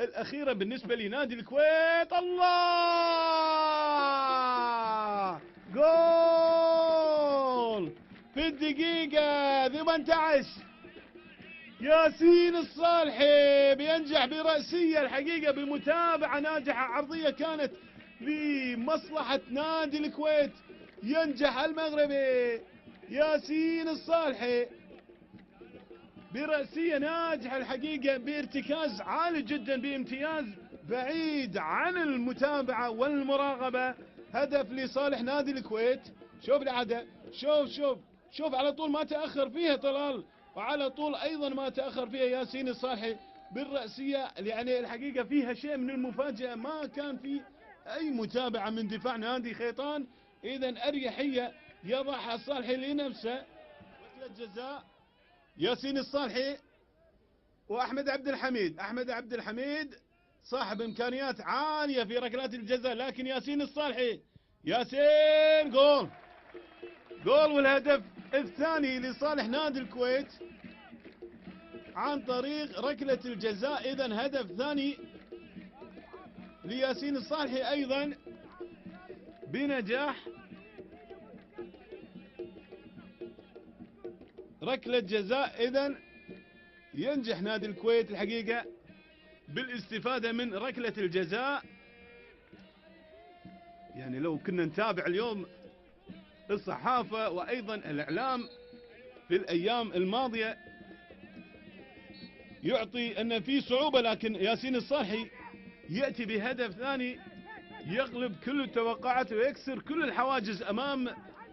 الأخيرة بالنسبة لنادي الكويت. الله، جول في الدقيقة 18. ياسين الصالحي بينجح برأسية الحقيقة بمتابعة ناجحة، عرضية كانت لمصلحة نادي الكويت. ينجح المغربي ياسين الصالحي برأسية ناجحة الحقيقة بارتكاز عالي جدا بامتياز بعيد عن المتابعة والمراقبة. هدف لصالح نادي الكويت. شوف العادة، شوف على طول ما تأخر فيها طلال، وعلى طول أيضا ما تأخر فيها ياسين الصالحي بالرأسية. يعني الحقيقة فيها شيء من المفاجأة، ما كان في أي متابعة من دفاع نادي خيطان. إذا أريحية يضعها الصالحي لنفسه. ركلة جزاء ياسين الصالحي واحمد عبد الحميد. احمد عبد الحميد صاحب امكانيات عاليه في ركلات الجزاء، لكن ياسين الصالحي، ياسين، جول والهدف الثاني لصالح نادي الكويت عن طريق ركله الجزاء. اذا هدف ثاني لياسين الصالحي ايضا بنجاح ركله جزاء. اذا ينجح نادي الكويت الحقيقة بالاستفادة من ركلة الجزاء. يعني لو كنا نتابع اليوم الصحافة وأيضا الإعلام في الأيام الماضية يعطي أن في صعوبة، لكن ياسين الصالحي يأتي بهدف ثاني يغلب كل التوقعات ويكسر كل الحواجز أمام